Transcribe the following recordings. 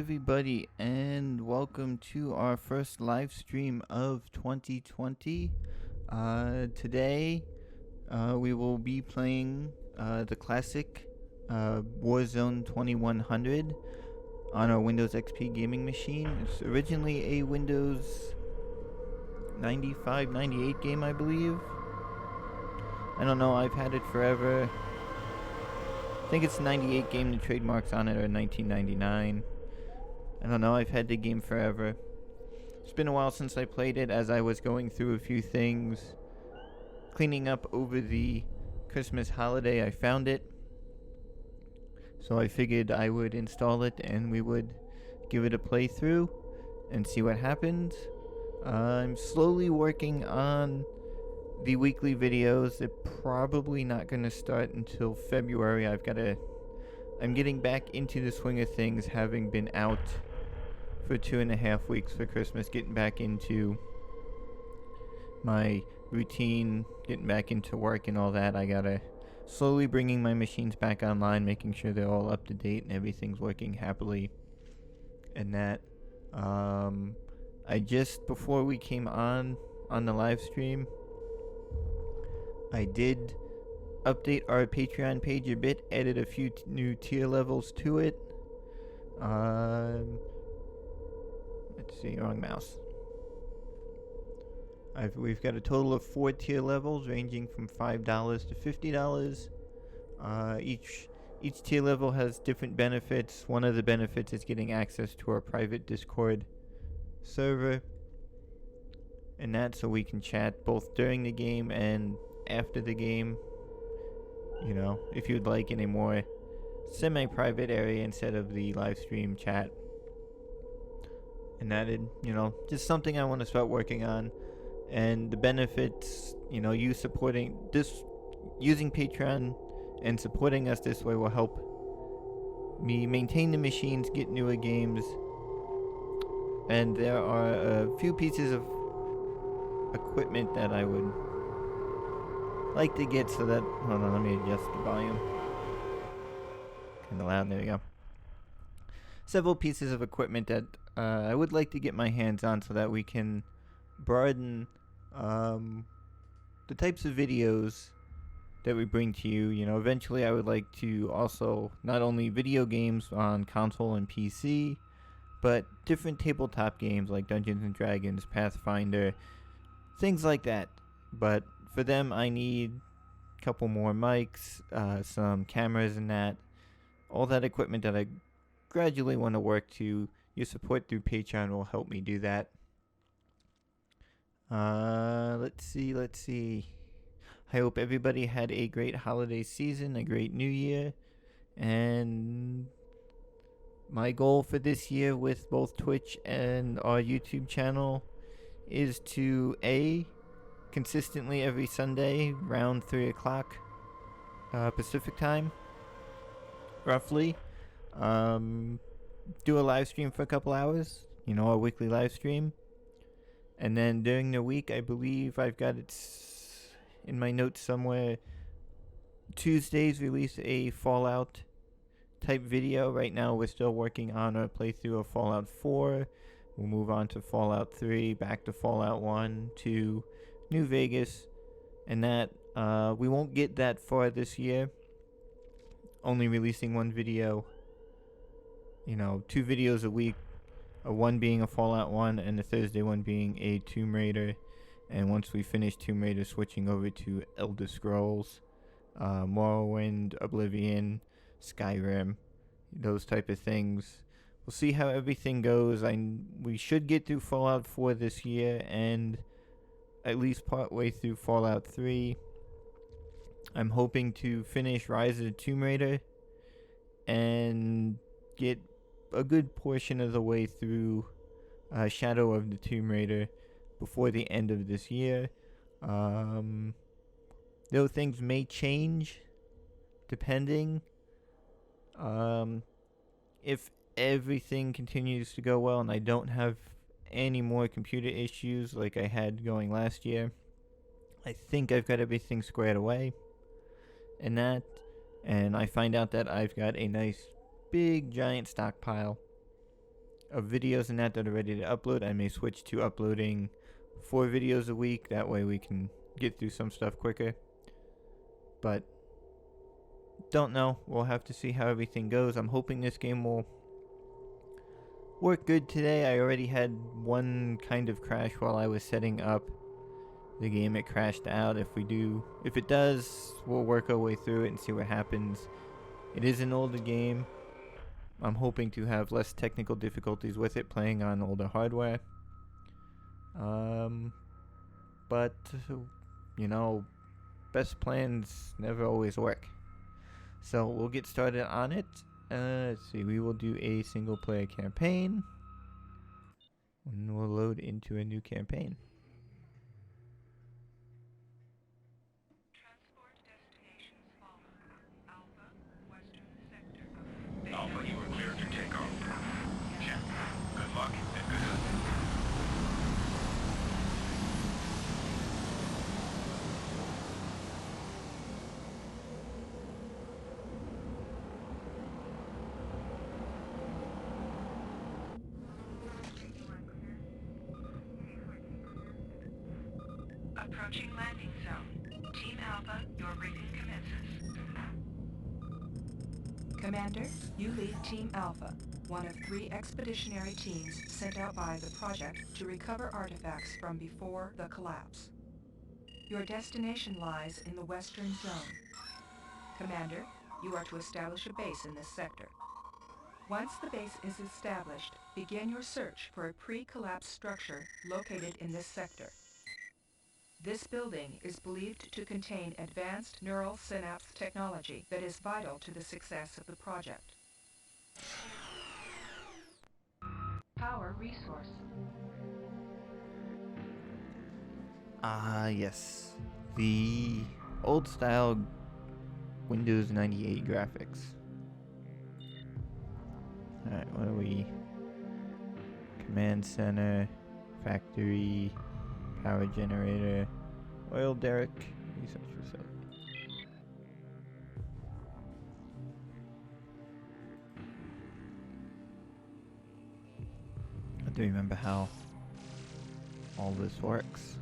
everybody, and welcome to our first live stream of 2020. Today, we will be playing the classic Warzone 2100 on our Windows XP gaming machine. It's originally a Windows 95, 98 game, I believe. I don't know, I've had it forever. I think it's 98 game, the trademarks on it are 1999. I don't know, I've had the game forever. It's been a while since I played it, as I was going through a few things. Cleaning up over the Christmas holiday, I found it. So I figured I would install it and we would give it a playthrough and see what happens. I'm slowly working on the weekly videos. They're probably not going to start until February. I'm getting back into the swing of things, having been out for 2.5 weeks for Christmas, getting back into my routine, getting back into work and all that. I gotta slowly bringing my machines back online, making sure they're all up to date and everything's working happily. And that, I just, before we came on the live stream, I did update our Patreon page a bit, added a few new tier levels to it. Let's see, wrong mouse. We've got a total of 4 tier levels ranging from $5 to $50. Each tier level has different benefits. One of the benefits is getting access to our private Discord server, and that so we can chat both during the game and after the game. You know, if you'd like, in a more semi-private area instead of the live stream chat. And that, just something I want to start working on. And the benefits, you supporting this, using Patreon and supporting us this way will help me maintain the machines, get newer games. And there are a few pieces of equipment that I would like to get so that, hold on, let me adjust the volume. Kind of loud, there we go. Several pieces of equipment that I would like to get my hands on so that we can broaden the types of videos that we bring to you. Eventually I would like to also not only video games on console and PC, but different tabletop games like Dungeons and Dragons, Pathfinder, things like that. But for them, I need a couple more mics, some cameras and that. All that equipment that I gradually want to work to. Your support through Patreon will help me do that. Let's see. I hope everybody had a great holiday season, a great new year. And my goal for this year with both Twitch and our YouTube channel is to consistently every Sunday around 3 o'clock Pacific time, roughly, do a live stream for a couple hours, a weekly live stream. And then during the week, I believe I've got it in my notes somewhere, Tuesdays release a Fallout type video. Right now we're still working on our playthrough of Fallout 4. We'll move on to Fallout 3, back to Fallout 1, 2, New Vegas, and that. We won't get that far this year, only releasing one video, 2 videos a week, one being a Fallout 1 and the Thursday one being a Tomb Raider. And once we finish Tomb Raider, switching over to Elder Scrolls, Morrowind, Oblivion, Skyrim, those type of things. We'll see how everything goes. We should get through Fallout 4 this year, and at least partway through Fallout 3. I'm hoping to finish Rise of the Tomb Raider and get a good portion of the way through Shadow of the Tomb Raider before the end of this year. Though things may change depending. If everything continues to go well and I don't have any more computer issues like I had going last year, I think I've got everything squared away. And I find out that I've got a nice big giant stockpile of videos and that are ready to upload, I may switch to uploading 4 videos a week. That way we can get through some stuff quicker. But don't know. We'll have to see how everything goes. I'm hoping this game will work good today. I already had one kind of crash while I was setting up the game. It crashed out. If it does, we'll work our way through it and see what happens. It is an older game. I'm hoping to have less technical difficulties with it playing on older hardware. But you know, best plans never always work. So we'll get started on it. Let's see, we will do a single player campaign. And we'll load into a new campaign. Transport destinations follow. Alpha, Western Sector. Alpha, you are cleared to take off. Check. Good luck and good hunting. Approaching landing zone. Team Alpha, your briefing commences. Commander, you lead Team Alpha, one of 3 expeditionary teams sent out by the project to recover artifacts from before the collapse. Your destination lies in the Western Zone. Commander, you are to establish a base in this sector. Once the base is established, begin your search for a pre-collapse structure located in this sector. This building is believed to contain advanced neural synapse technology that is vital to the success of the project. Power resource. Yes. The old style Windows 98 graphics. Alright, what are we? Command center, factory, power generator, oil derrick, research facility. I do remember how all this works.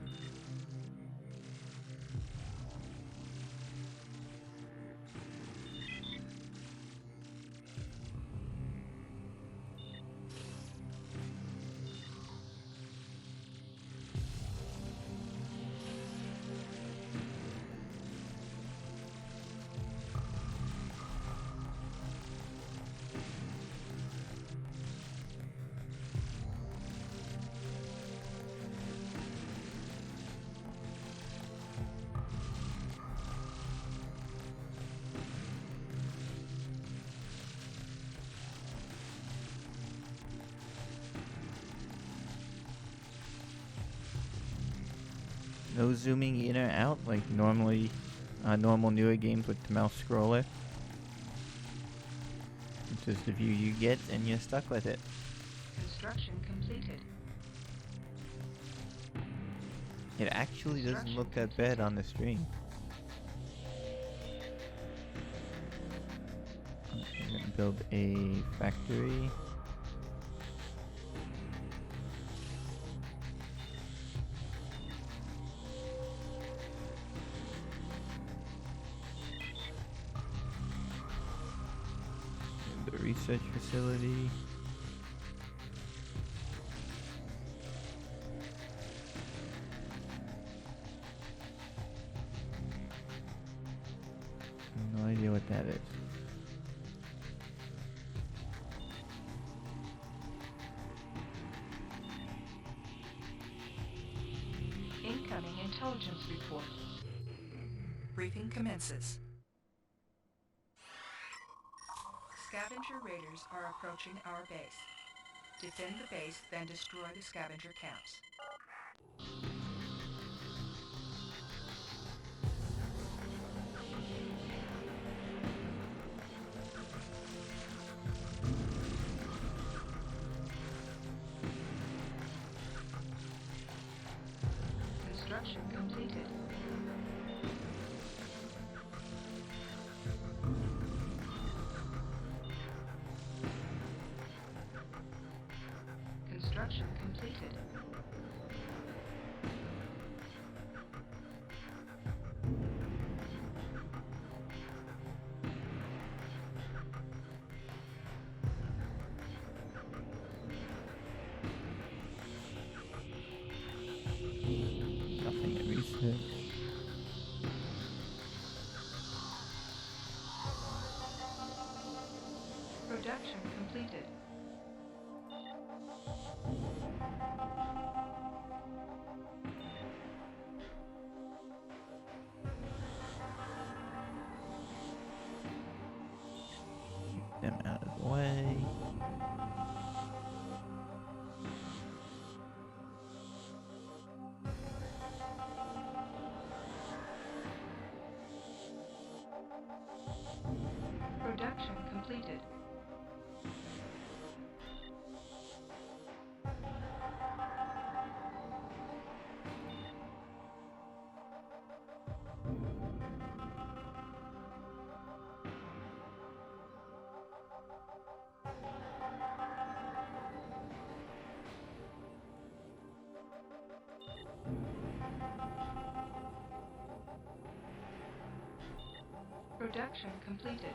No zooming in or out like normally normal newer games with the mouse scroller. It's just the view you get and you're stuck with it. Construction completed. It actually doesn't look that bad on the stream. I'm gonna build a factory. The research facility. No idea what that is. Incoming intelligence report. Briefing commences. Scavenger raiders are approaching our base. Defend the base, then destroy the scavenger camps. Construction completed. Construction completed. Nothing to research. Production completed. Them out of the way. Production completed. Production completed.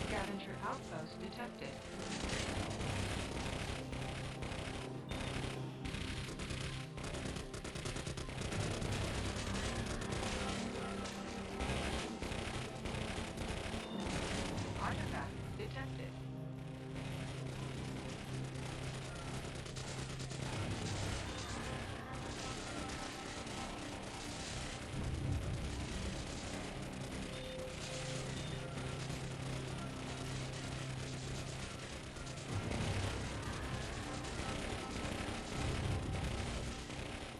Scavenger outpost detected. Artifact detected.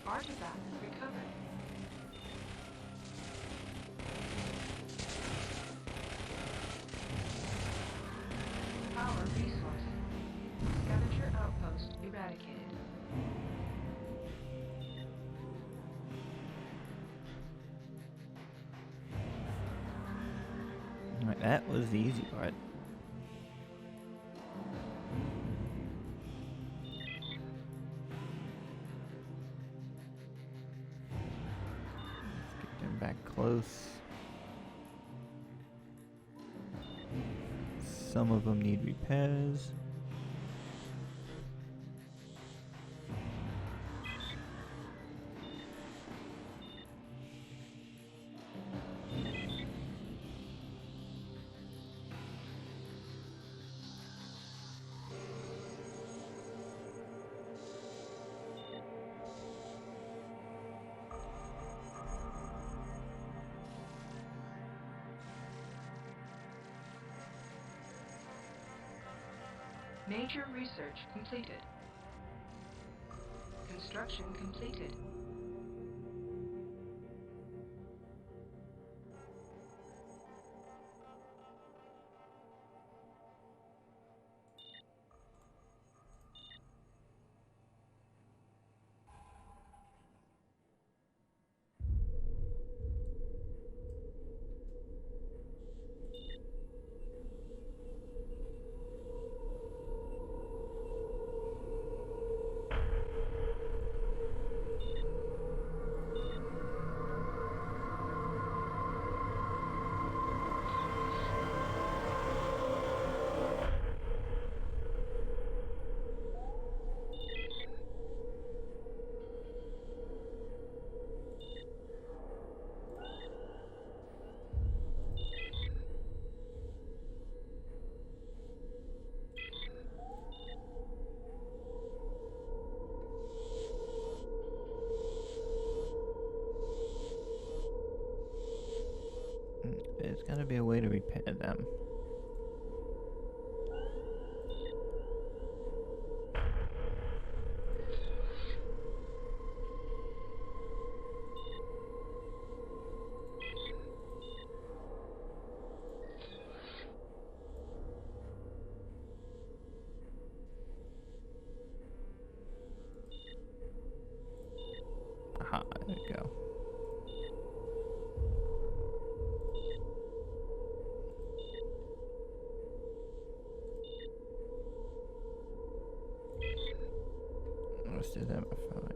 Artifact recovered. Power resource. Scavenger outpost eradicated. Alright, that was the easy part. Let's get them back close. Some of them need repairs. Major research completed. Construction completed. There's gotta be a way to repair them. Aha, there we go. Most of them are fine.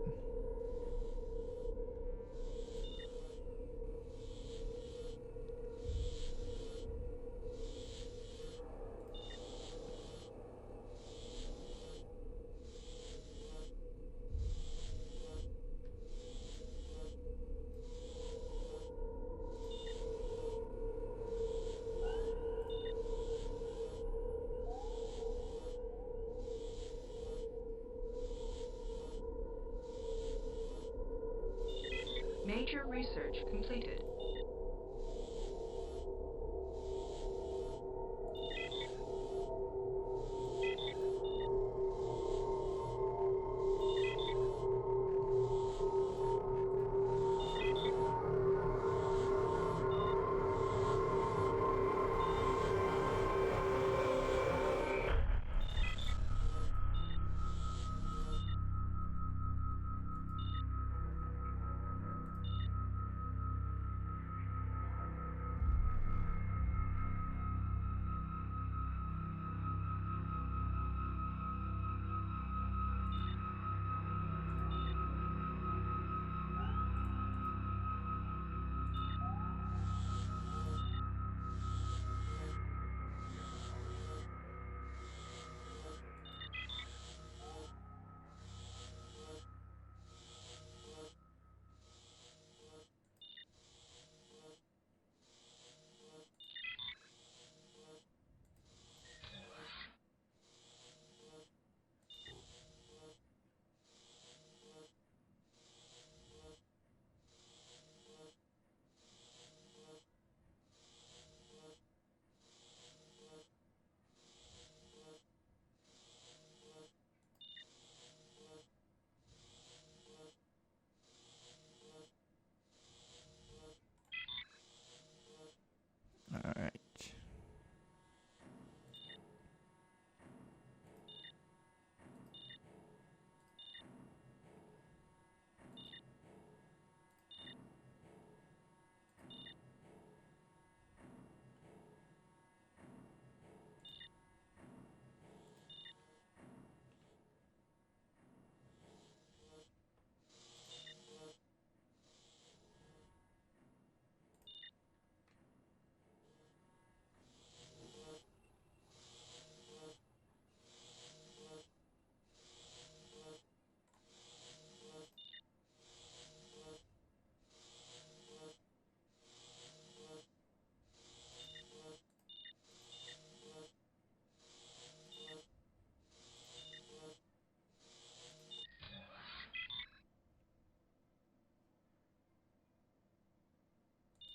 Major research completed. Alright.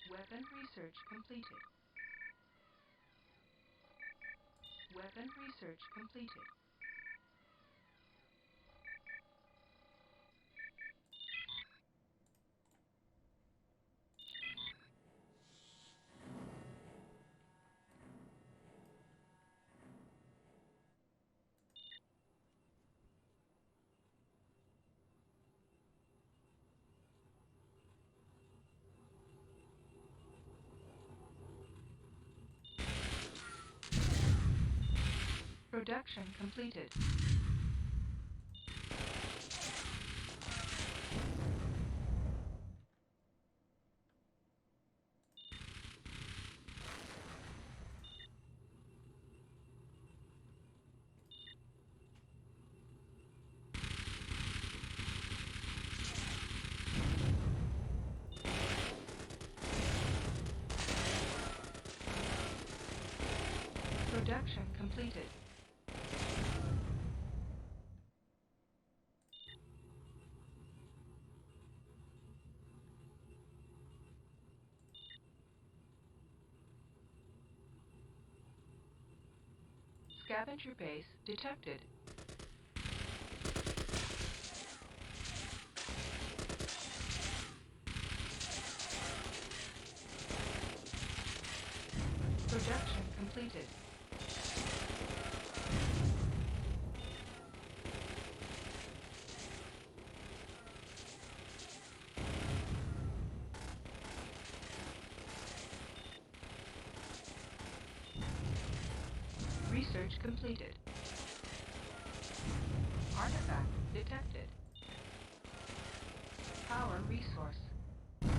Weapon research completed. Weapon research completed. Production completed. Production completed. Scavenger base detected. Production completed. Research completed. Artifact detected. Power resource.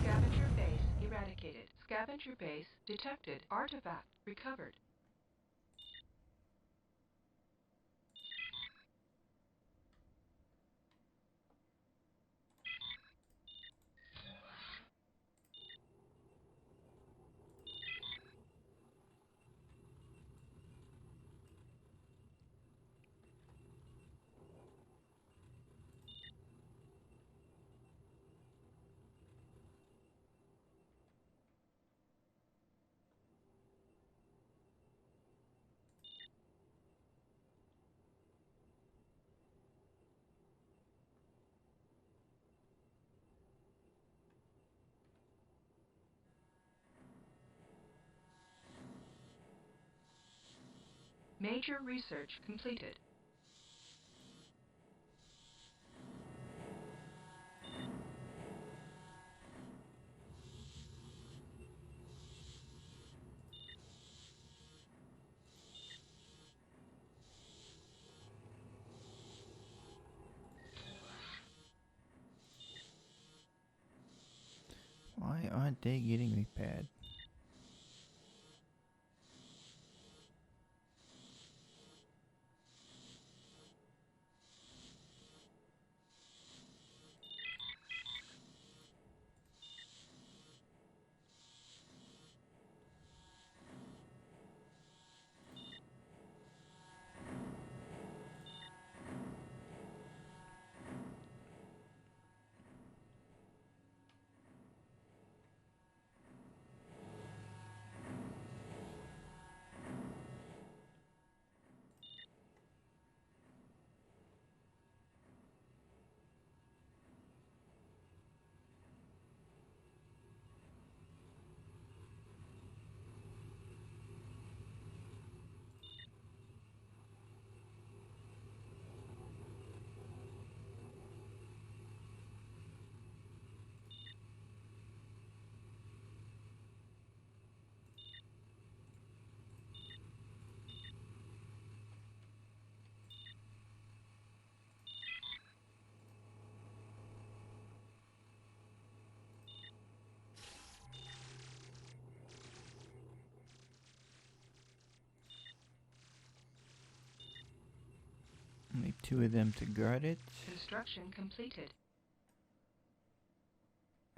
Scavenger base eradicated. Scavenger base detected. Artifact recovered. Major research completed. Why aren't they getting me bad? Only two of them to guard it. Construction completed.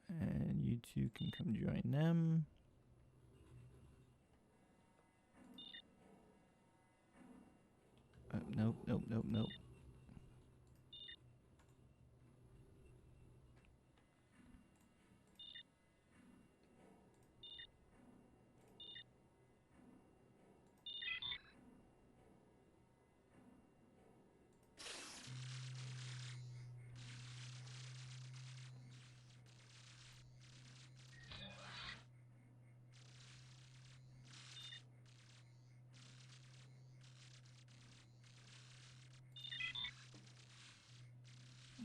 And you two can come join them. Nope, nope, nope, nope.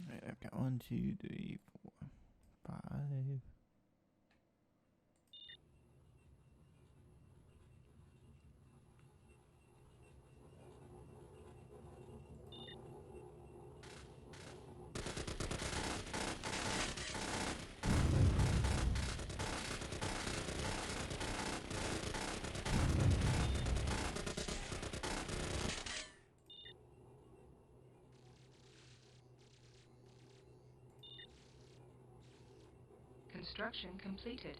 Alright, I've got 1, 2, 3, 4, 5. Construction completed.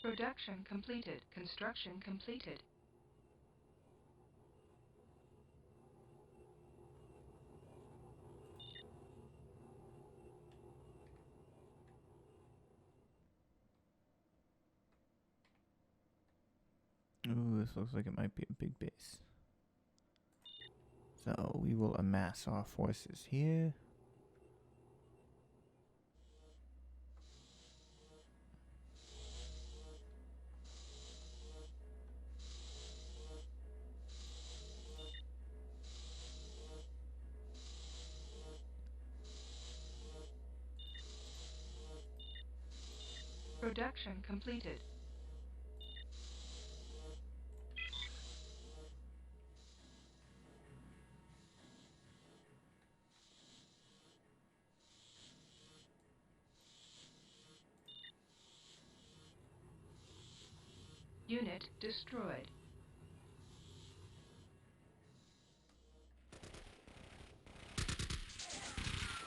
Production completed. Construction completed. Ooh, this looks like it might be a big base. So we will amass our forces here. Production completed. Unit destroyed.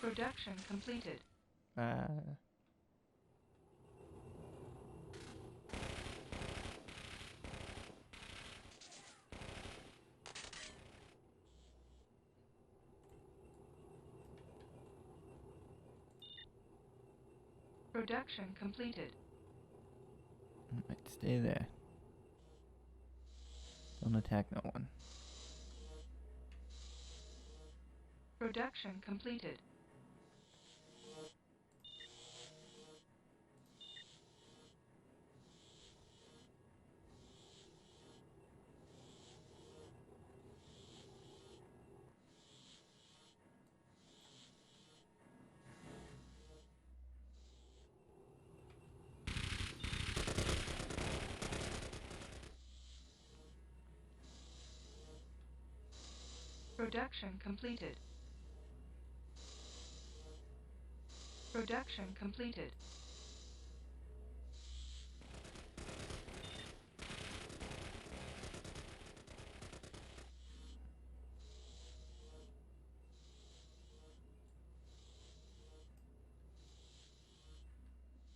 Production completed. Production completed. Might stay there. Don't attack no one. Production completed. Production completed. Production completed.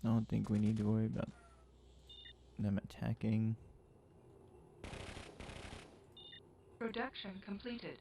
I don't think we need to worry about them attacking. Production completed.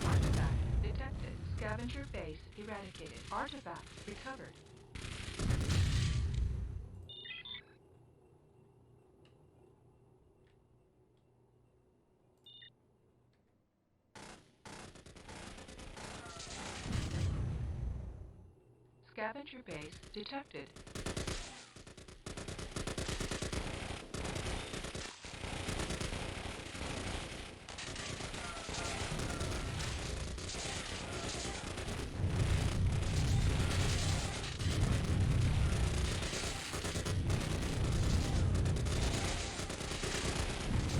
Artifact detected. Scavenger base eradicated. Artifact recovered. Scavenger base detected.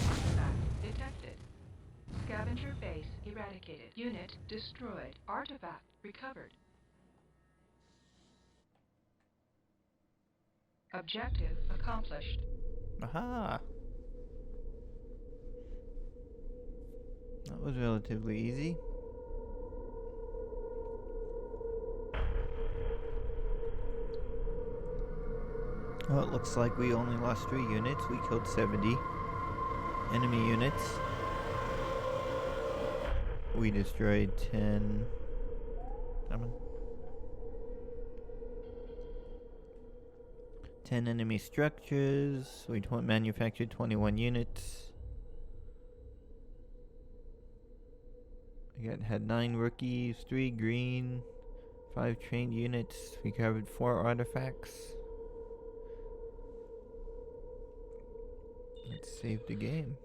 Artifact detected. Scavenger base eradicated. Unit destroyed. Artifact recovered. Objective accomplished. Aha! That was relatively easy. Well, it looks like we only lost 3 units. We killed 70 enemy units. We destroyed 10. 10 enemy structures. We manufactured 21 units. We had 9 rookies, 3 green, 5 trained units. We covered 4 artifacts. Let's save the game.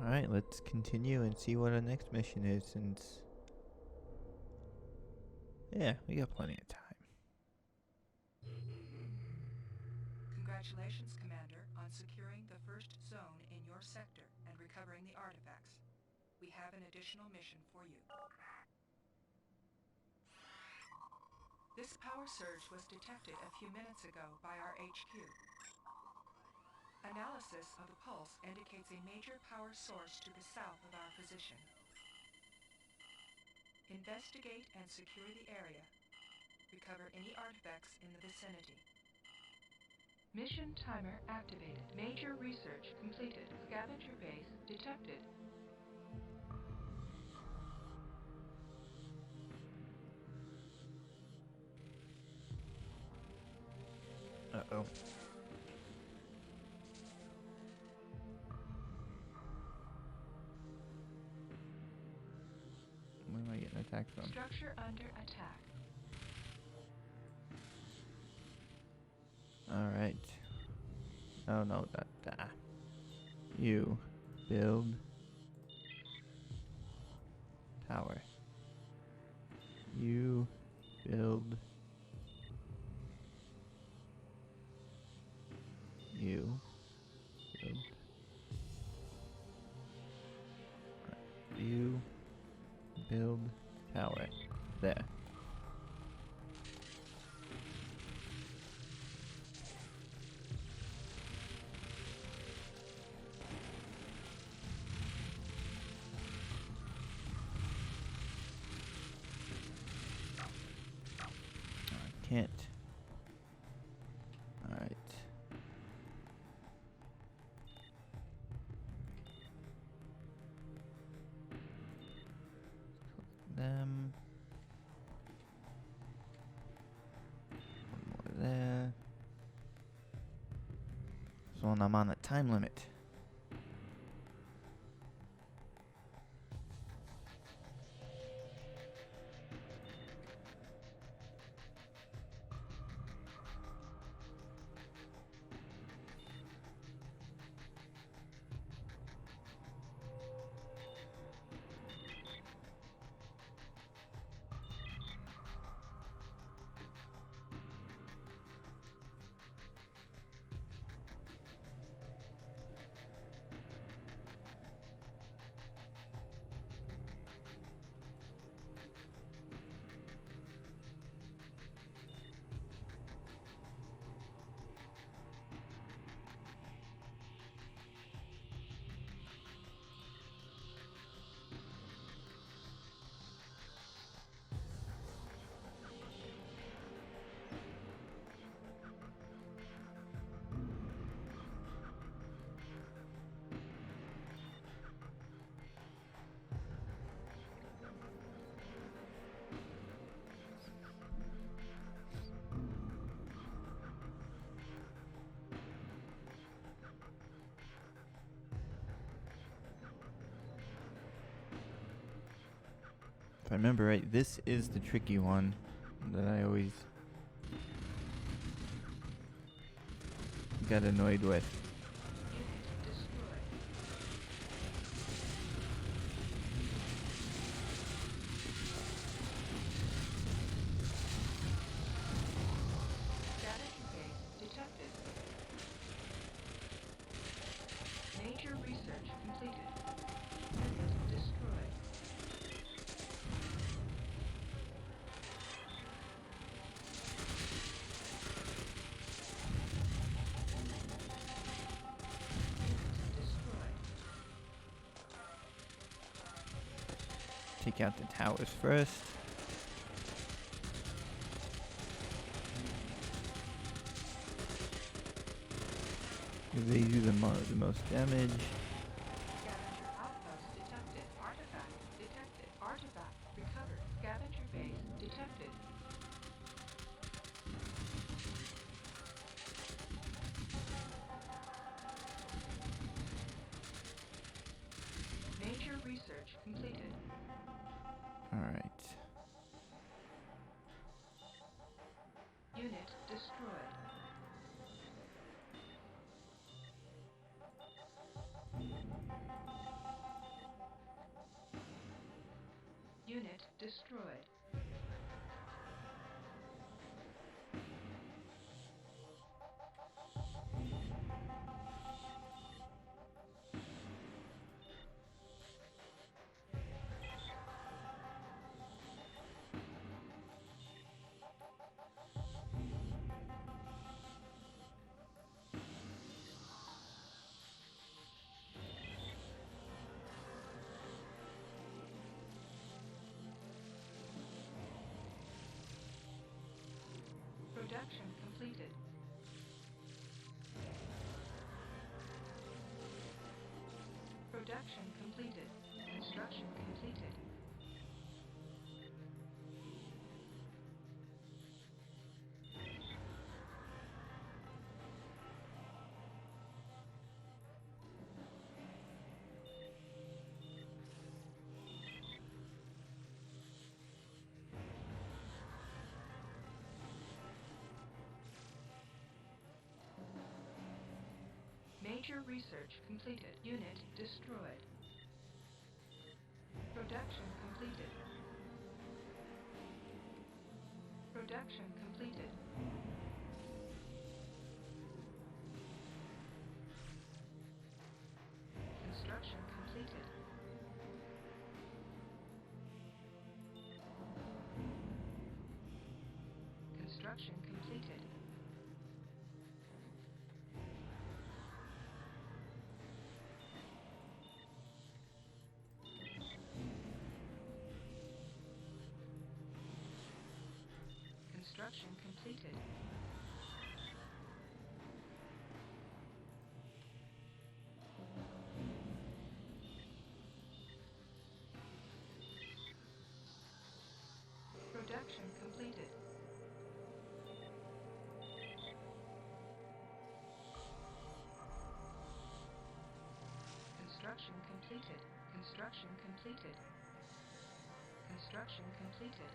Alright, let's continue and see what our next mission is, since... Yeah, we got plenty of time. Congratulations, Commander, on securing the first zone in your sector and recovering the artifacts. We have an additional mission for you. This power surge was detected a few minutes ago by our HQ. Analysis of the pulse indicates a major power source to the south of our position. Investigate and secure the area. Recover any artifacts in the vicinity. Mission timer activated. Major research completed. Scavenger base detected. Uh-oh. Where am I getting attacked from? Structure under attack. Alright. Oh no, that. You build tower. You build. You build. You build tower. There. I can't. Alright. Them. One more there. So I'm on a time limit. If I remember right, this is the tricky one that I always got annoyed with. Unit destroyed. Scavenger base detected. Major research completed. Unit destroyed. take out the towers first. They do the most damage. Scavenger outpost detected. Artifact detected. Artifact recovered. Scavenger base detected. Major research completed. Alright. Unit destroyed. Unit destroyed. Production completed. Production completed. Construction completed. Major research completed. Unit destroyed. Production completed. Production completed. Construction completed. Construction completed. Construction completed. Production completed. Construction completed. Construction completed. Construction completed.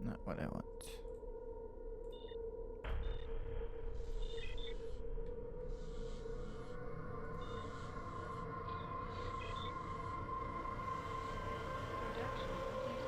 Not what I want. Production completed.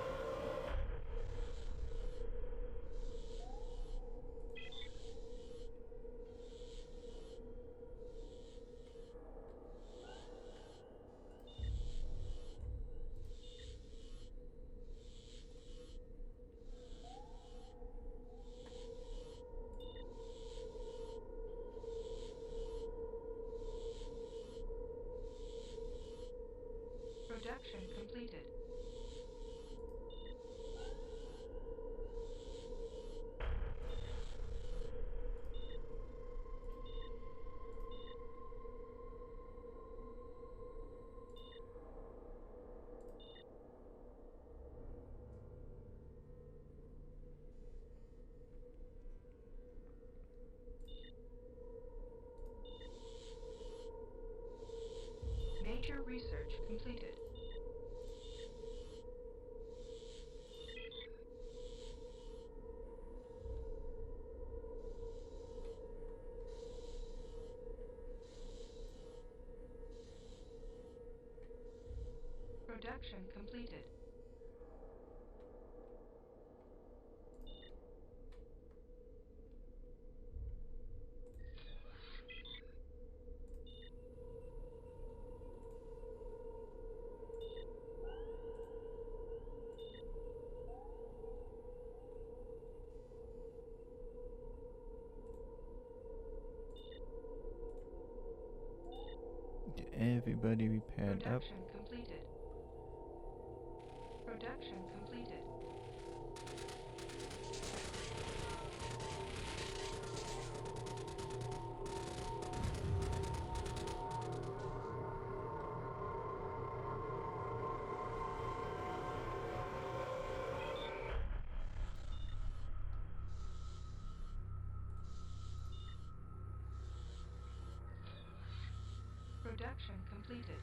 Production completed. Major research completed. Production completed. Get everybody repaired up. Production completed. Production completed. Production completed.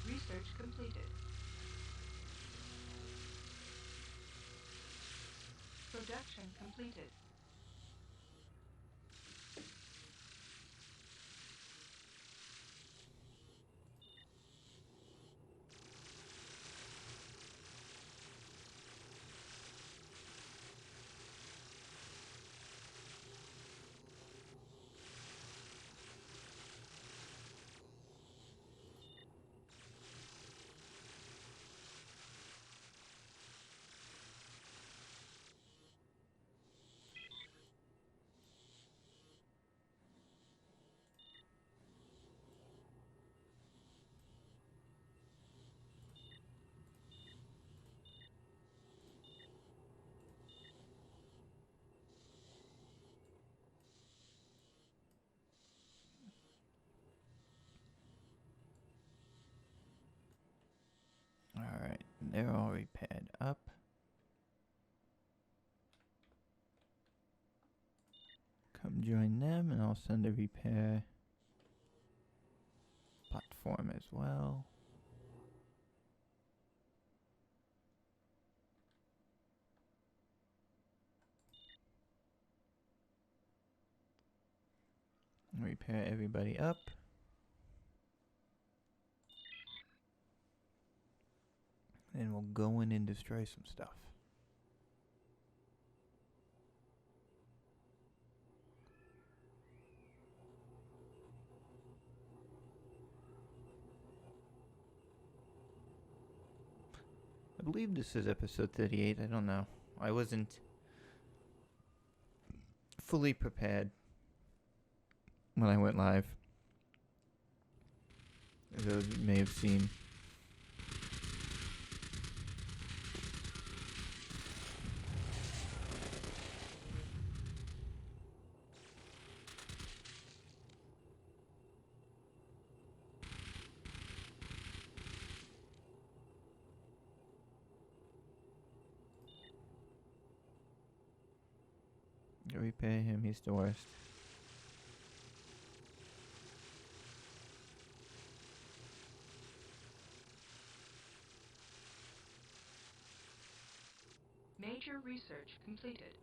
Research completed. Production completed. Alright, they're all repaired up. Come join them and I'll send a repair platform as well. Repair everybody up. And we'll go in and destroy some stuff. I believe this is episode 38. I don't know. I wasn't fully prepared when I went live. As those you may have seen. Repair him, he's the worst. Major research completed.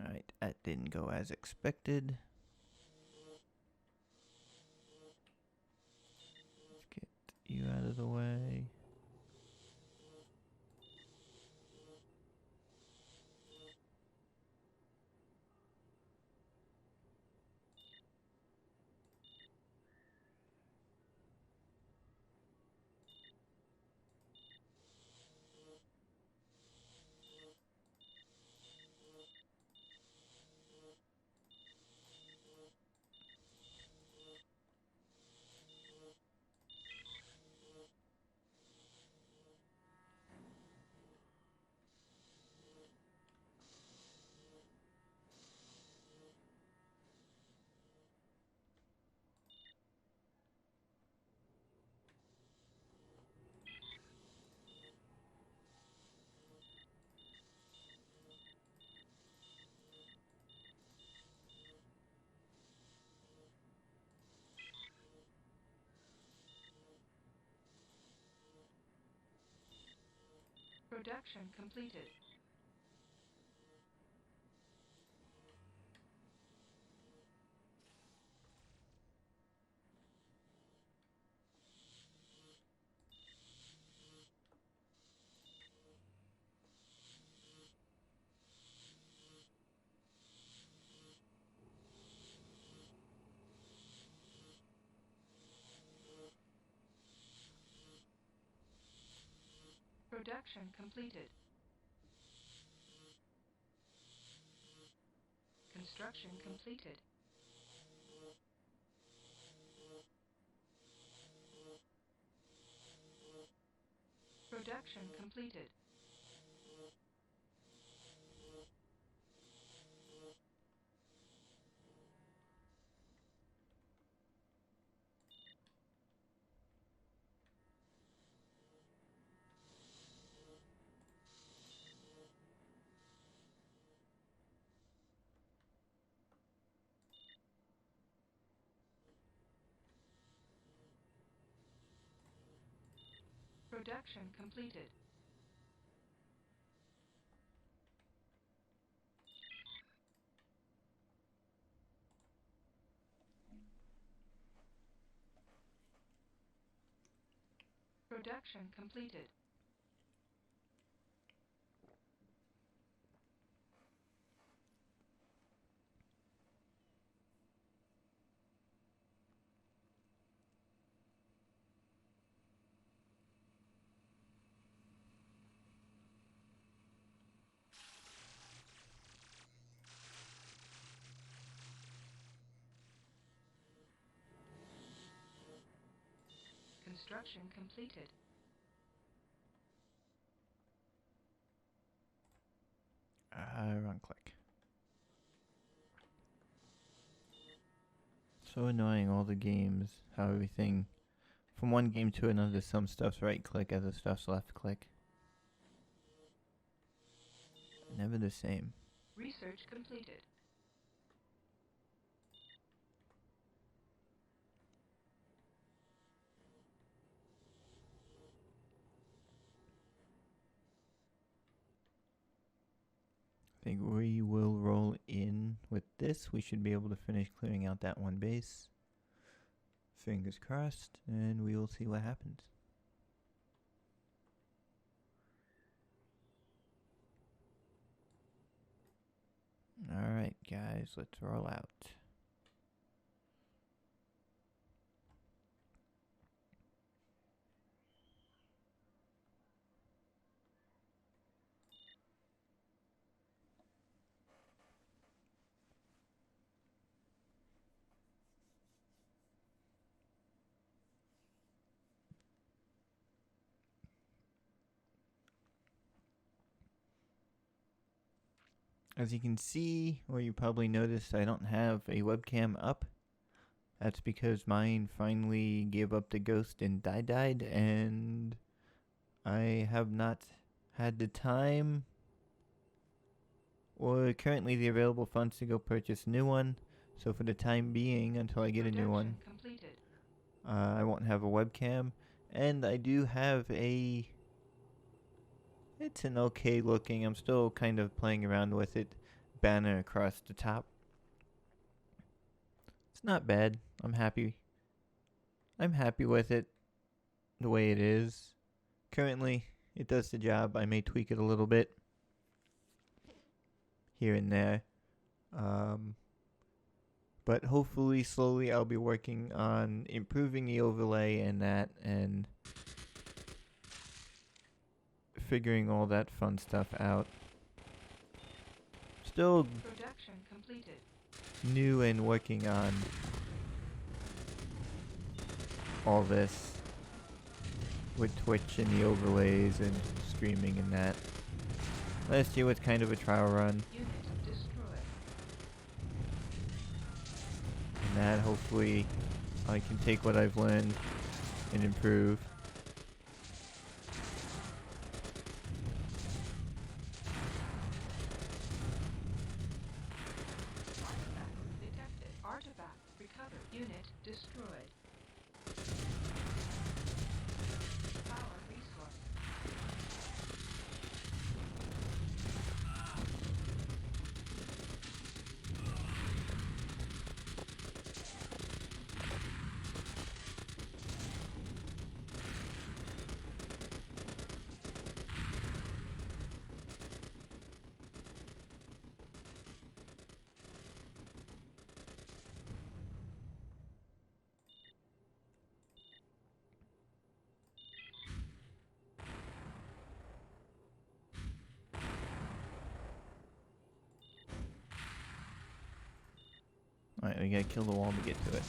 Alright, that didn't go as expected. Let's get you out of the way. Production completed. Production completed. Construction completed. Production completed. Production completed. Production completed. Construction completed. Wrong click. So annoying, all the games, how everything, from one game to another, some stuff's right click, other stuff's left click. Never the same. Research completed. I think we will roll in with this. We should be able to finish clearing out that one base. Fingers crossed, and we will see what happens. Alright, guys, let's roll out. As you can see, or you probably noticed, I don't have a webcam up. That's because mine finally gave up the ghost and died, and I have not had the time or currently the available funds to go purchase a new one. So for the time being, until I get a new one, Completed. I won't have a webcam. And I do have a... It's an okay looking, I'm still kind of playing around with it, banner across the top. It's not bad. I'm happy. I'm happy with it the way it is. Currently, it does the job. I may tweak it a little bit here and there. But hopefully, slowly, I'll be working on improving the overlay and that, and figuring all that fun stuff out. Still Production completed. new and working on all this with Twitch and the overlays and streaming and that. Last year was kind of a trial run, Unit destroyed. and that hopefully I can take what I've learned and improve. Artifact detected. Artifact recovered. Unit destroyed. Power resource. Alright, we gotta kill the wall to get to it.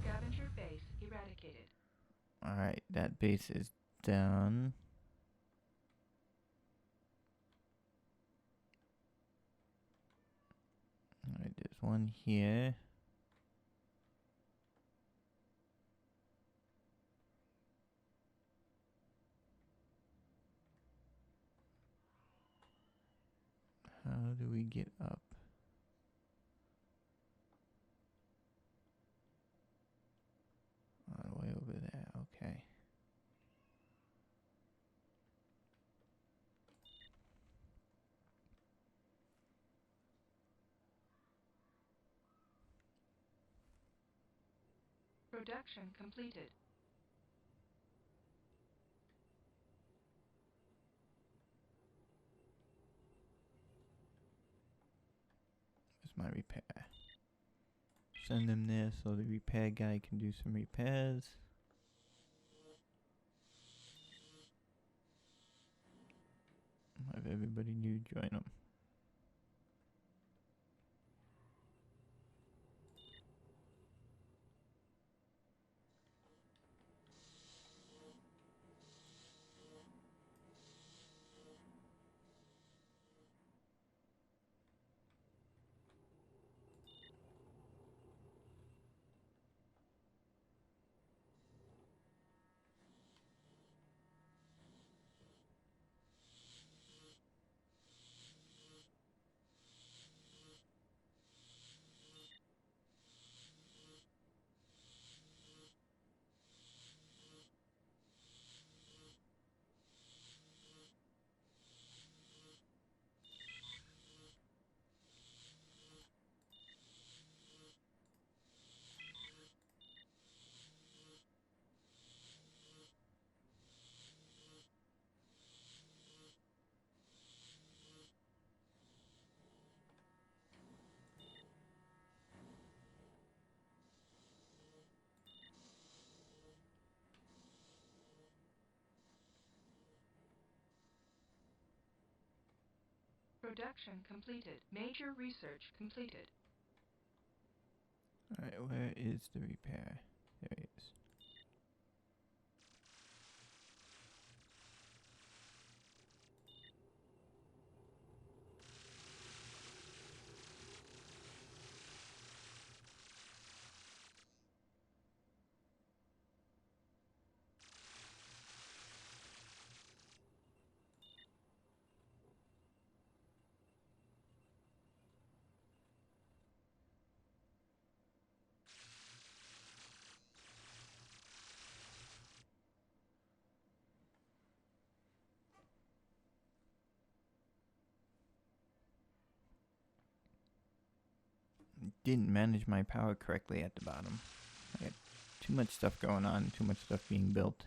Scavenger base eradicated. Alright, that base is down. Alright, there's one here. How do we get up? All the way over there, okay. Production completed. There's my repair. Send them there so the repair guy can do some repairs. Have everybody new join them. Production completed. Major research completed. Alright, where is the repair? There it is. didn't manage my power correctly at the bottom. I got too much stuff going on, too much stuff being built.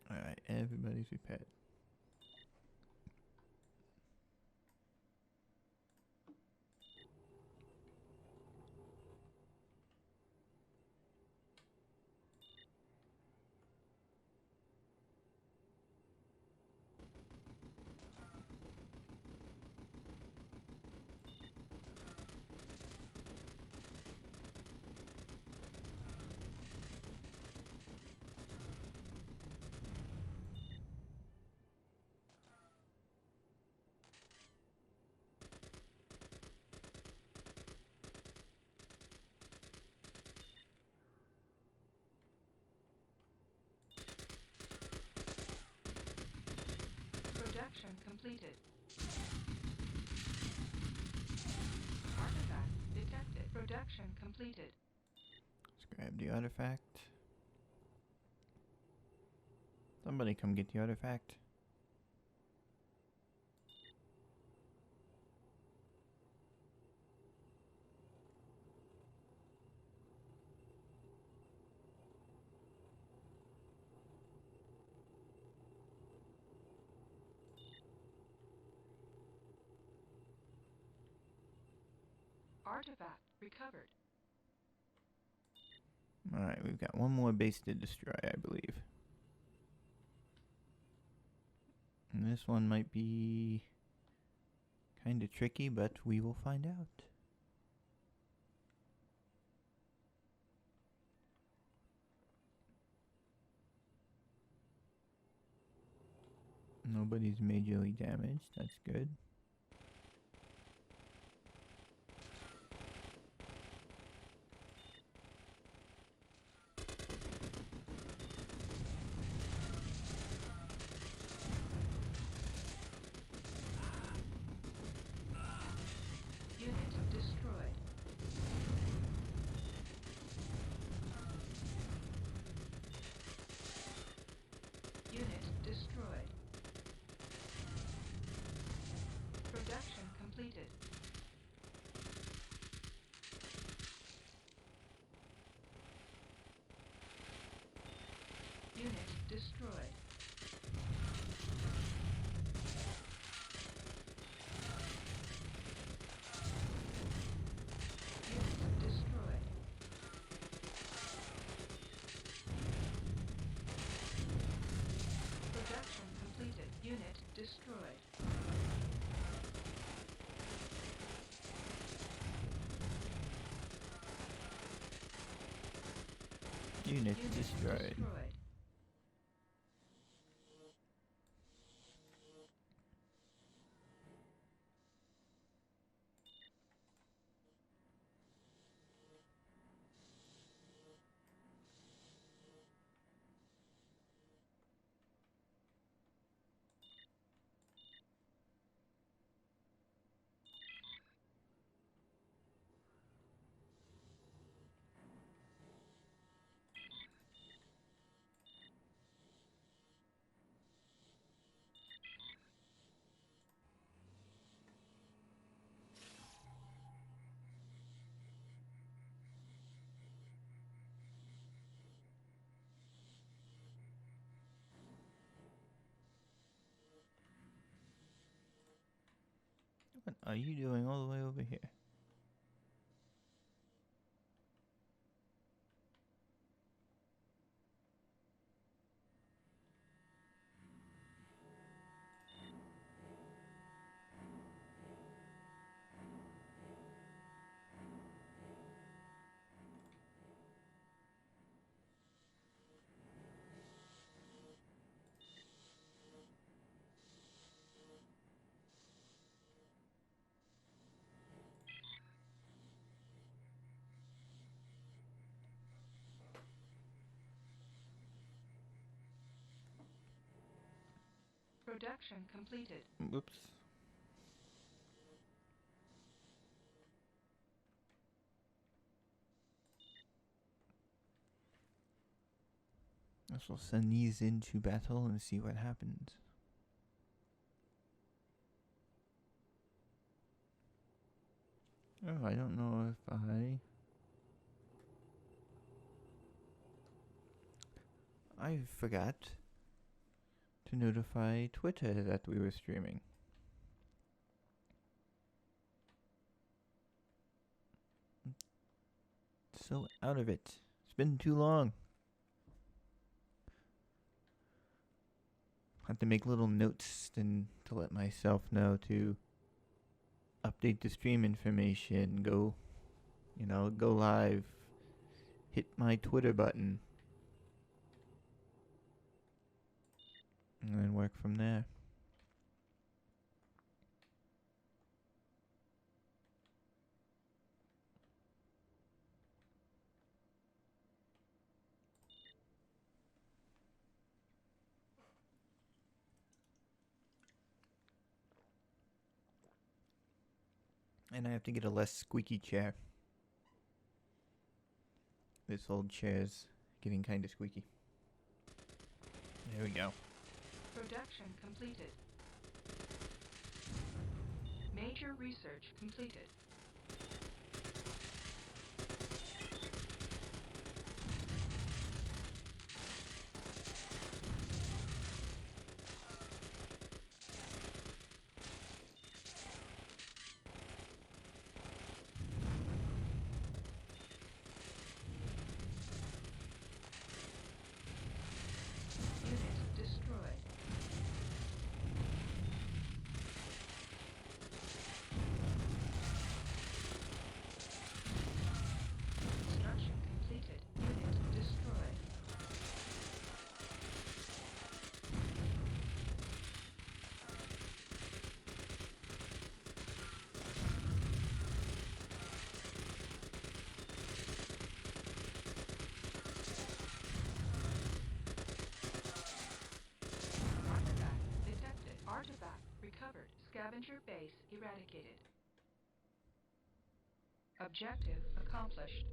Alright, everybody's prepared. Production completed. Artifact detected. Production completed. Let's grab the artifact. Somebody come get the artifact. Artifact recovered. Alright, we've got one more base to destroy, I believe. And this one might be kind of tricky, but we will find out. Nobody's majorly damaged, that's good. Unit destroyed. Unit destroyed. Production completed. Unit destroyed. Unit destroyed. Production completed. Unit destroyed. Unit Unit destroyed. destroyed. What are you doing all the way over here? Production completed. Whoops. I shall send these into battle and see what happens. Oh, I don't know if I forgot to notify Twitter that we were streaming. So out of it. It's been too long. Have to make little notes and to let myself know to update the stream information, go live, hit my Twitter button, and then work from there. And I have to get a less squeaky chair. This old chair's getting kind of squeaky. There we go. Production completed. Major research completed. Unit destroyed. Construction completed. Unit destroyed. Artifact detected. Artifact recovered. Scavenger base eradicated. Objective accomplished.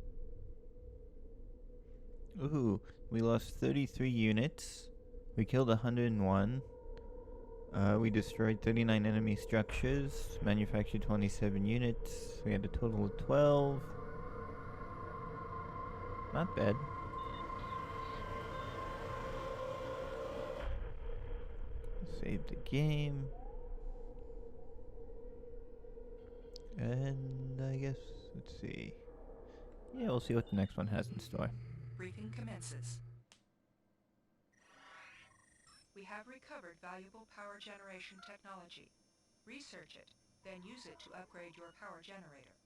Ooh, we lost 33 units. We killed 101. We destroyed 39 enemy structures, manufactured 27 units. We had a total of 12. Not bad. Save the game. And I guess, let's see. Yeah, we'll see what the next one has in store. Briefing commences. We have recovered valuable power generation technology. Research it, then use it to upgrade your power generator.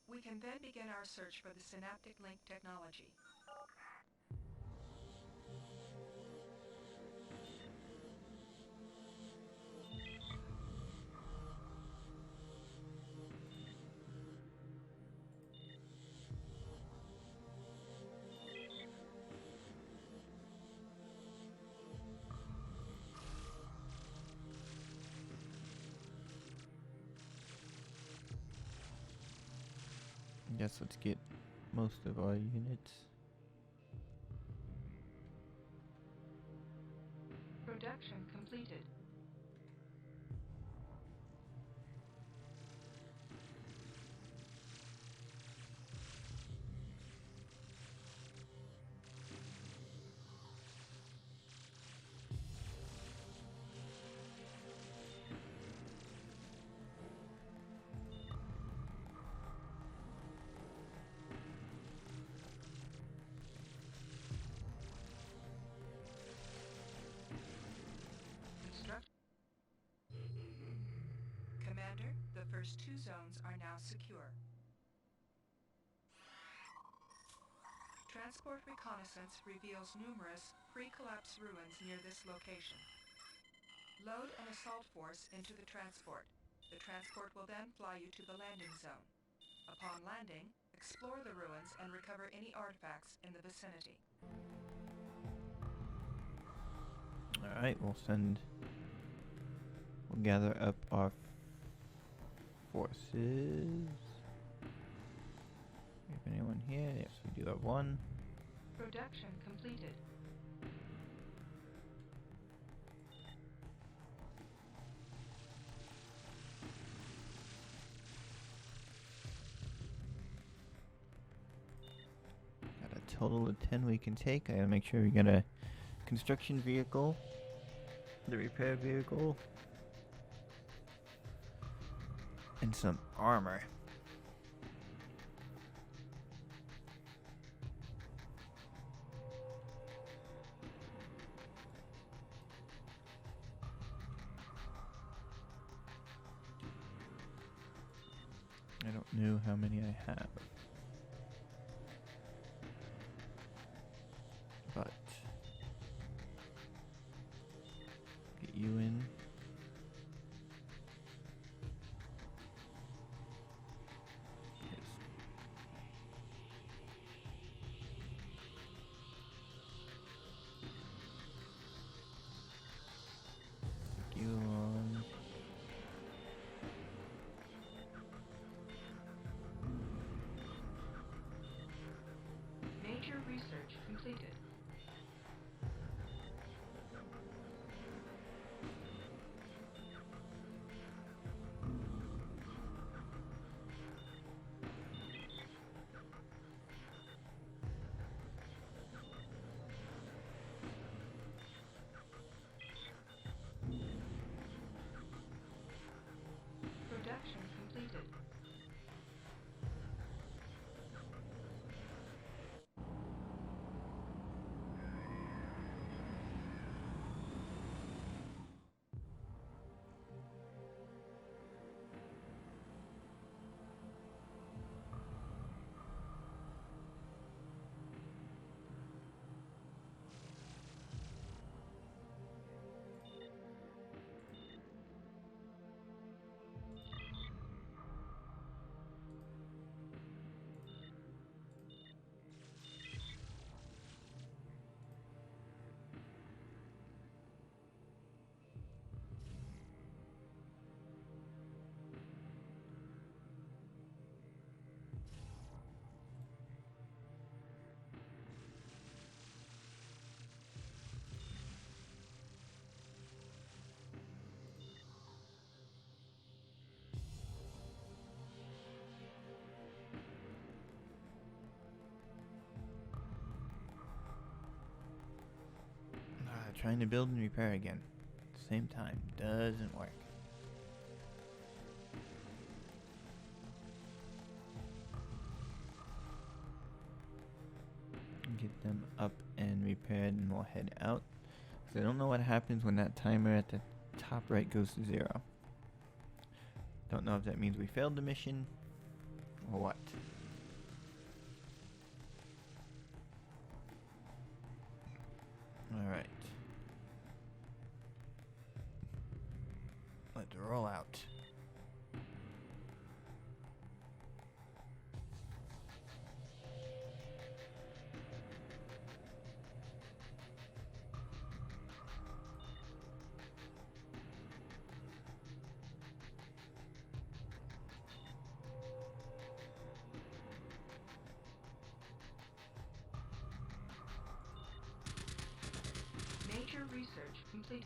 We can then begin our search for the synaptic link technology. Guess let's get most of our units. Production completed. Commander, the first two zones are now secure. Transport reconnaissance reveals numerous pre-collapse ruins near this location. Load an assault force into the transport. The transport will then fly you to the landing zone. Upon landing, explore the ruins and recover any artifacts in the vicinity. Alright, we'll send We'll gather up our forces. We have anyone here? Yes, we do have one. Production completed. Got a total of 10 we can take. I gotta make sure we get a construction vehicle, the repair vehicle, and some armor. I don't know how many I have, but get you in. Yes. Get you on. Major research completed. Production completed. Trying to build and repair again. Same time. Doesn't work. Get them up and repaired and we'll head out. So I don't know what happens when that timer at the top right goes to 0. Don't know if that means we failed the mission or what. Alright. Let's roll out. Major research completed.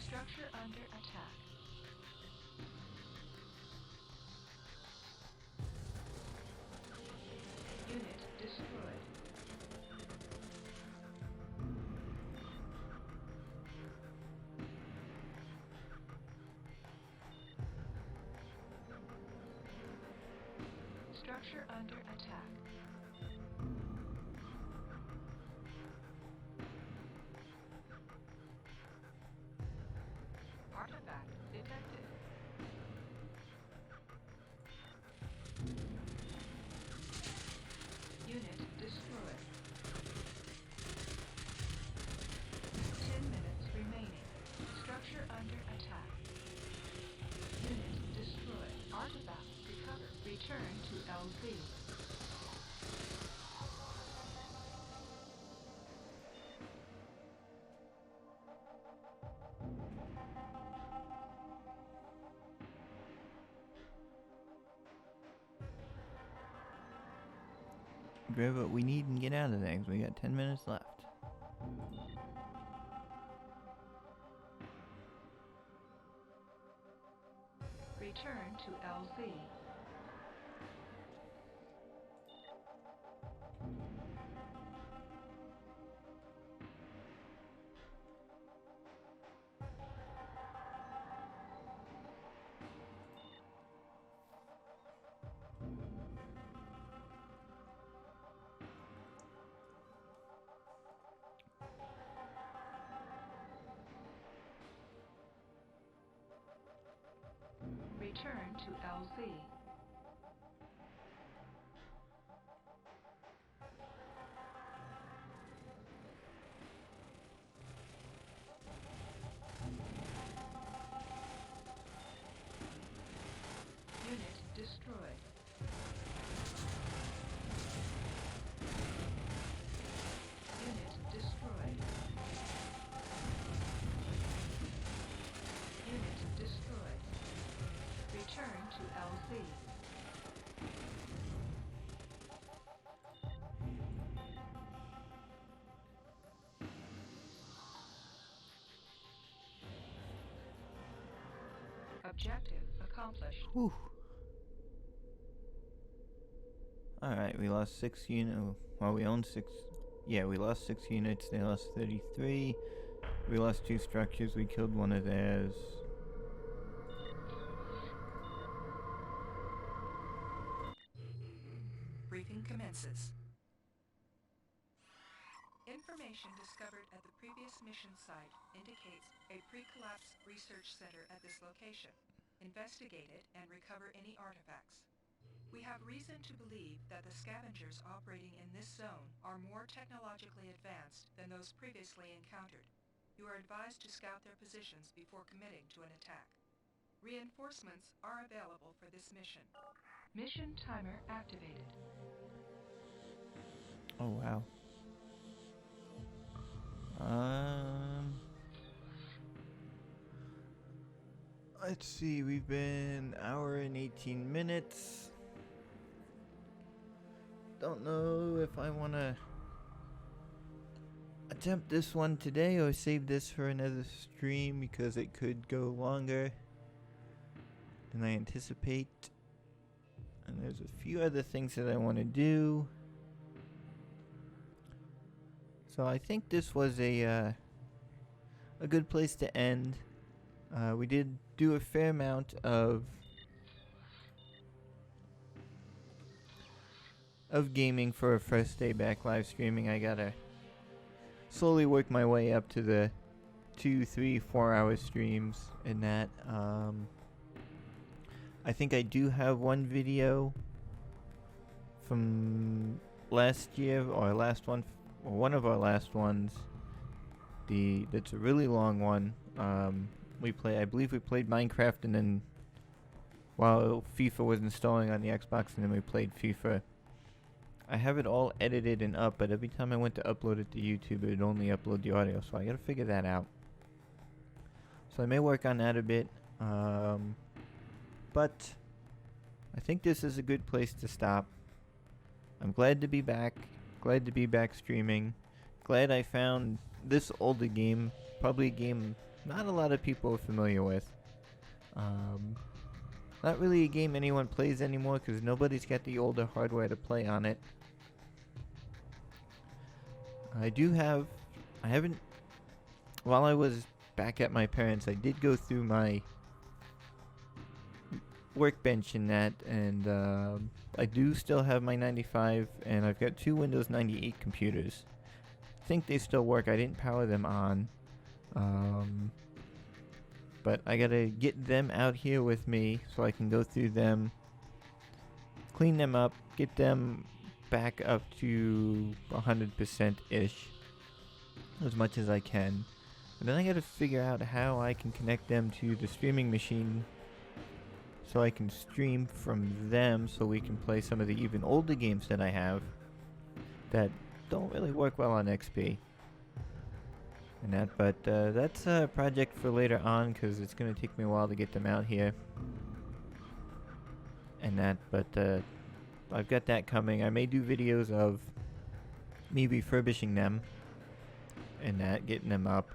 Structure under attack. Unit destroyed. Structure under attack. Artifact detected. Unit destroyed. grab what we need and get out of there 'cause we got 10 minutes left. Return to LZ. Return to LZ. Unit destroyed. Unit destroyed. Unit destroyed. Return to LZ. Objective accomplished. Whew. Alright, we lost 6 units. Well, we own 6. Yeah, we lost 6 units. They lost 33. We lost 2 structures. We killed one of theirs. Briefing commences. Information discovered at the previous mission site indicates a pre-collapse research center at this location. Investigate it and recover any artifacts. We have reason to believe that the scavengers operating in this zone are more technologically advanced than those previously encountered. You are advised to scout their positions before committing to an attack. Reinforcements are available for this mission. Mission timer activated. Oh, wow. Let's see, we've been an hour and 18 minutes. Don't know if I want to attempt this one today or save this for another stream because it could go longer than I anticipate. And there's a few other things that I want to do. So I think this was a good place to end. We did do a fair amount of gaming for a first day back live streaming. I gotta slowly work my way up to the 2, 3, 4 hour streams and that. I think I do have one video from last year or last one, or one of our last ones. That's a really long one. I believe we played Minecraft and then while FIFA was installing on the Xbox, and then we played FIFA. I have it all edited and up, but every time I went to upload it to YouTube, it would only upload the audio, so I gotta figure that out. So I may work on that a bit, but I think this is a good place to stop. I'm glad to be back, streaming, glad I found this older game, probably a game not a lot of people are familiar with. Not really a game anyone plays anymore because nobody's got the older hardware to play on it. While I was back at my parents', I did go through my workbench in that, and I do still have my 95, and I've got 2 Windows 98 computers. I think they still work. I didn't power them on. But I gotta get them out here with me so I can go through them, clean them up, get them back up to 100%-ish as much as I can. And then I gotta figure out how I can connect them to the streaming machine so I can stream from them so we can play some of the even older games that I have that don't really work well on XP. And that, but that's a project for later on because it's going to take me a while to get them out here. And that, but I've got that coming. I may do videos of me refurbishing them and that, getting them up.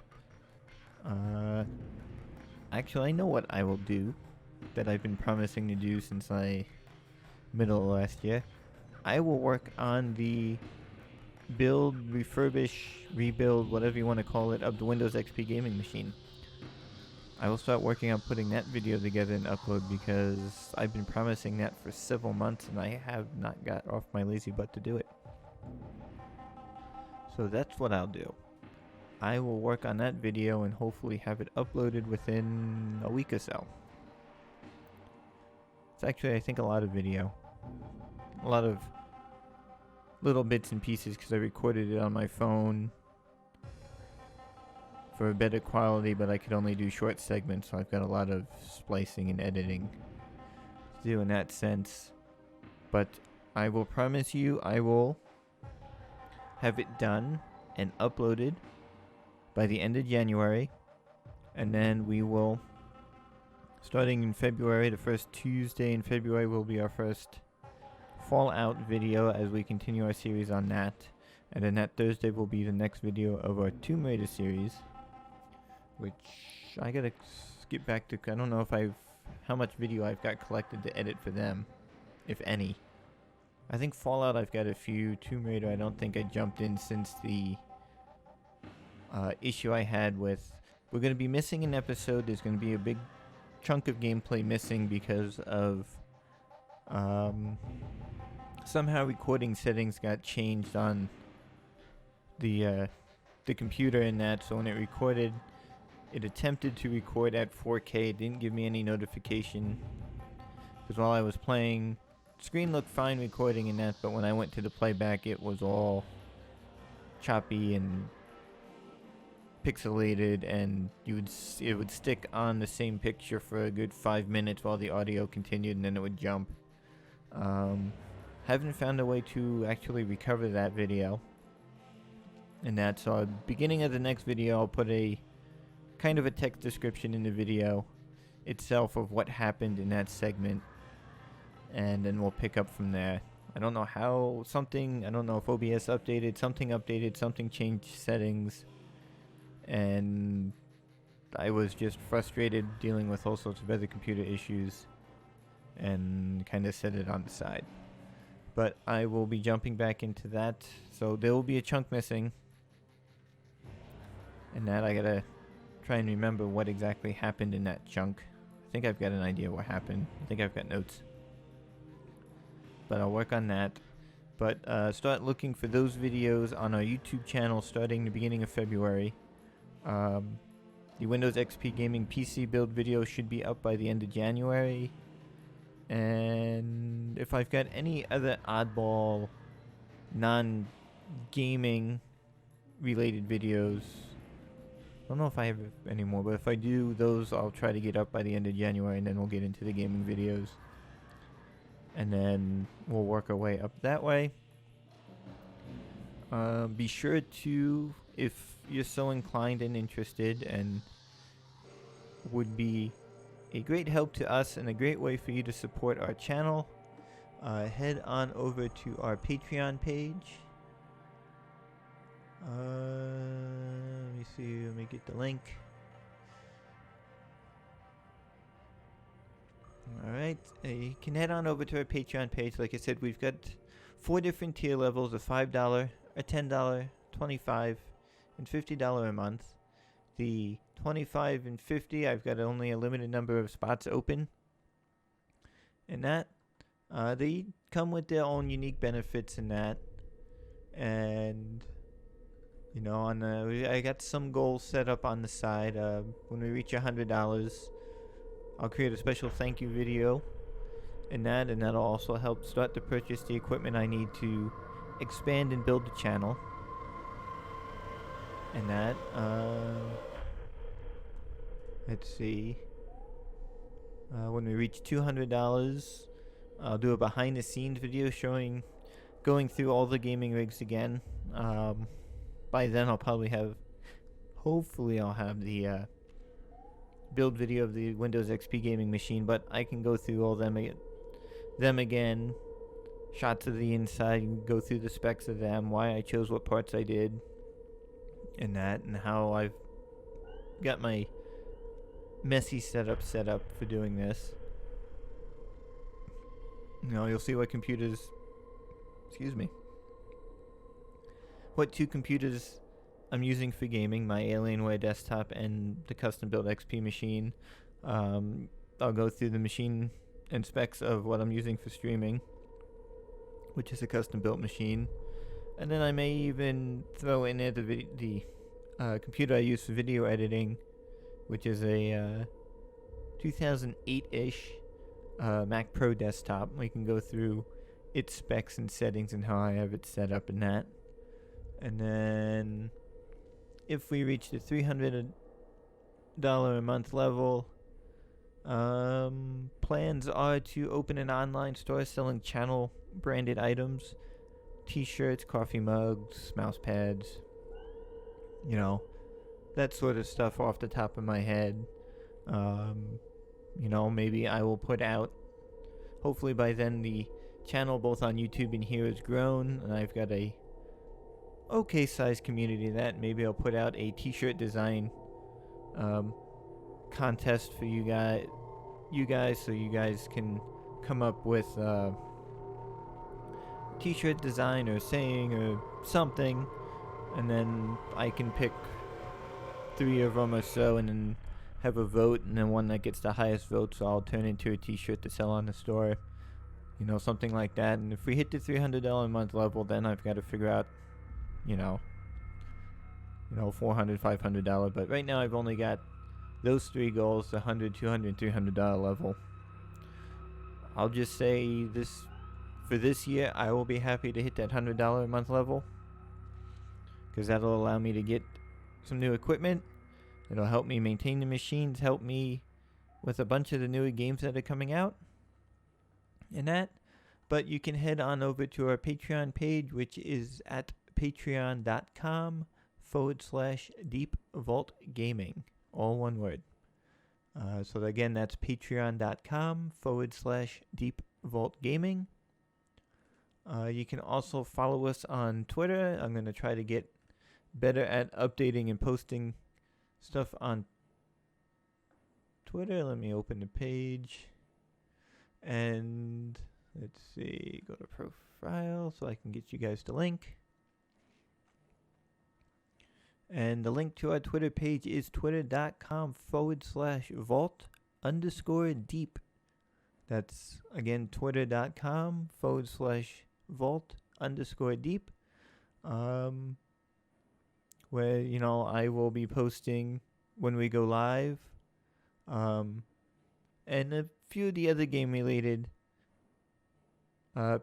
Actually, I know what I will do that I've been promising to do since middle of last year. I will work on the build, refurbish, rebuild, whatever you want to call it, of the Windows XP gaming machine. I will start working on putting that video together and upload because I've been promising that for several months and I have not got off my lazy butt to do it. So that's what I'll do. I will work on that video and hopefully have it uploaded within a week or so. It's actually, I think, a lot of video. A lot of little bits and pieces because I recorded it on my phone for a better quality, but I could only do short segments, so I've got a lot of splicing and editing to do in that sense. But I will promise you I will have it done and uploaded by the end of January, and then we will, starting in February, the first Tuesday in February will be our first Fallout video as we continue our series on that, and then that Thursday will be the next video of our Tomb Raider series, which I gotta skip back to. I don't know if how much video I've got collected to edit for them, if any. I think Fallout I've got a few. Tomb Raider I don't think I jumped in since the issue I had with, we're going to be missing an episode. There's going to be a big chunk of gameplay missing because of somehow recording settings got changed on the computer in that, so when it recorded, it attempted to record at 4K. It didn't give me any notification because while I was playing, screen looked fine recording in that, but when I went to the playback it was all choppy and pixelated, and it would stick on the same picture for a good 5 minutes while the audio continued, and then it would jump. Haven't found a way to actually recover that video, and that's so at the beginning of the next video I'll put a kind of a text description in the video itself of what happened in that segment, and then we'll pick up from there. I don't know how I don't know if OBS updated, something changed settings, and I was just frustrated dealing with all sorts of other computer issues and kind of set it on the side. But I will be jumping back into that, so there will be a chunk missing, and that I gotta try and remember what exactly happened in that chunk. I think I've got an idea what happened. I think I've got notes, but I'll work on that. But start looking for those videos on our YouTube channel starting the beginning of February. The Windows XP Gaming PC build video should be up by the end of January. And if I've got any other oddball, non-gaming related videos, I don't know if I have any more, but if I do, those I'll try to get up by the end of January, and then we'll get into the gaming videos. And then we'll work our way up that way. Be sure to, if you're so inclined and interested, and would be a great help to us and a great way for you to support our channel, head on over to our Patreon page. Let me see, let me get the link. Alright, you can head on over to our Patreon page. Like I said, we've got 4 different tier levels of $5, a $10, $25, and $50 a month. The 25 and 50, I've got only a limited number of spots open. And that, they come with their own unique benefits in that. And, you know, I got some goals set up on the side. When we reach $100, I'll create a special thank you video in that, and that'll also help start to purchase the equipment I need to expand and build the channel. And that, let's see, when we reach $200, I'll do a behind the scenes video going through all the gaming rigs again. By then hopefully I'll have the build video of the Windows XP gaming machine, but I can go through all them again, shots of the inside and go through the specs of them, why I chose what parts I did, and that, and how I've got my messy setup set up for doing this. You'll see what computers, what two computers I'm using for gaming, my Alienware desktop and the custom built XP machine. I'll go through the machine and specs of what I'm using for streaming, which is a custom built machine. And then I may even throw in there the computer I use for video editing, which is a 2008-ish Mac Pro desktop. We can go through its specs and settings and how I have it set up in that. And then if we reach the $300 a month level, plans are to open an online store selling channel branded items, t-shirts, coffee mugs, mouse pads, that sort of stuff off the top of my head. Maybe I will put out, hopefully by then the channel both on YouTube and here has grown, and I've got a okay sized community of that. Maybe I'll put out a t-shirt design contest for you guys, so you guys can come up with t-shirt design or saying or something, and then I can pick 3 of them or so and then have a vote, and then one that gets the highest vote, so I'll turn into a t-shirt to sell on the store, something like that. And if we hit the $300 a month level, then I've got to figure out $400, $500, but right now I've only got those 3 goals, the $100, $200, and $300 level. I'll just say this, for this year, I will be happy to hit that $100 a month level, because that'll allow me to get some new equipment. It'll help me maintain the machines, help me with a bunch of the newer games that are coming out, and that. But you can head on over to our Patreon page, which is at patreon.com/Deep Vault Gaming, all one word. So again, that's patreon.com/Deep Vault Gaming. You can also follow us on Twitter. I'm going to try to get better at updating and posting stuff on Twitter. Let me open the page. And let's see, go to profile so I can get you guys the link. And the link to our Twitter page is twitter.com/vault_deep. That's, again, twitter.com/vault_deep. Where, I will be posting when we go live. And a few of the other game-related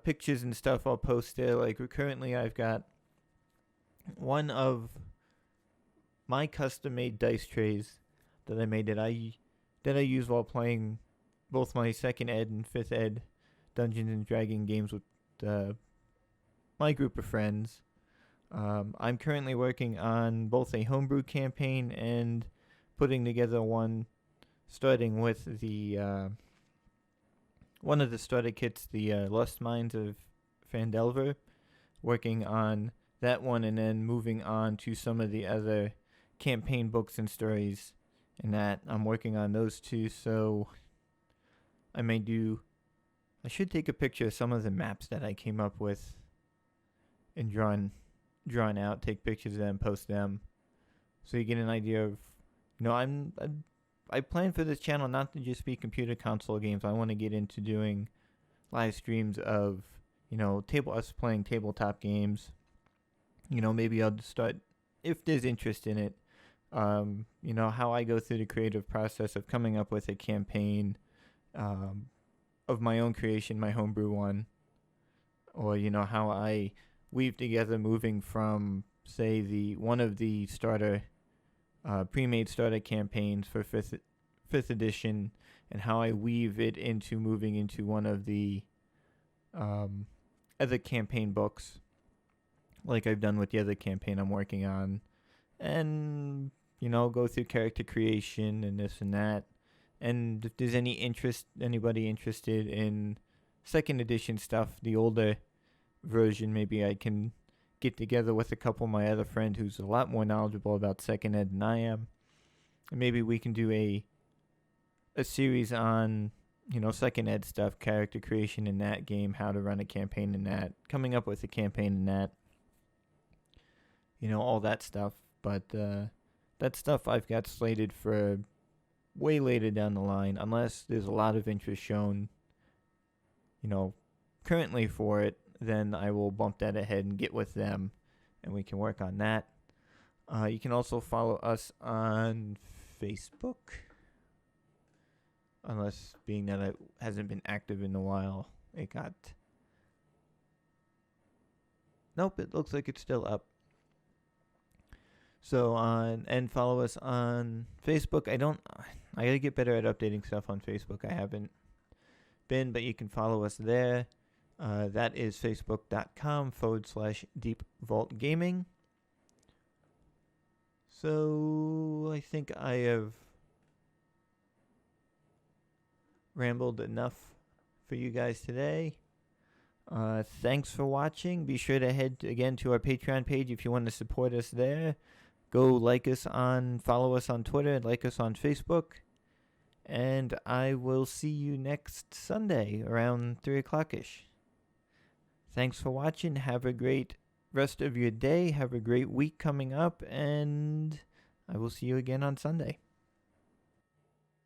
pictures and stuff I'll post there. Like, currently I've got one of my custom-made dice trays that I made that I use while playing both my 2nd Ed and 5th Ed Dungeons and Dragons games with my group of friends. I'm currently working on both a homebrew campaign and putting together one, starting with the one of the starter kits, the Lust Mines of Phandelver, working on that one, and then moving on to some of the other campaign books and stories, and that I'm working on those 2. So I should take a picture of some of the maps that I came up with and drawn out, take pictures of them, post them, so you get an idea of, I plan for this channel not to just be computer console games. I want to get into doing live streams of, us playing tabletop games. Maybe I'll start, if there's interest in it, how I go through the creative process of coming up with a campaign of my own creation, my homebrew one, or, how I weave together moving from, say, one of the starter, pre-made starter campaigns for 5th edition, and how I weave it into moving into one of the other campaign books, like I've done with the other campaign I'm working on, and, go through character creation and this and that. And if there's anybody interested in second edition stuff, the older version, maybe I can get together with a couple of my other friends who's a lot more knowledgeable about second ed than I am. And maybe we can do a series on, second ed stuff, character creation in that game, how to run a campaign in that, coming up with a campaign in that, all that stuff. But that stuff I've got slated for way later down the line, unless there's a lot of interest shown, currently for it, then I will bump that ahead and get with them, and we can work on that. You can also follow us on Facebook, unless being that it hasn't been active in a while, it got... Nope, it looks like it's still up. So and follow us on Facebook. I gotta get better at updating stuff on Facebook. I haven't been, but you can follow us there. That is facebook.com/Deep Vault Gaming. So I think I have rambled enough for you guys today. Thanks for watching. Be sure to head again to our Patreon page if you want to support us there. Go follow us on Twitter, and like us on Facebook. And I will see you next Sunday around 3 o'clock-ish. Thanks for watching. Have a great rest of your day. Have a great week coming up. And I will see you again on Sunday.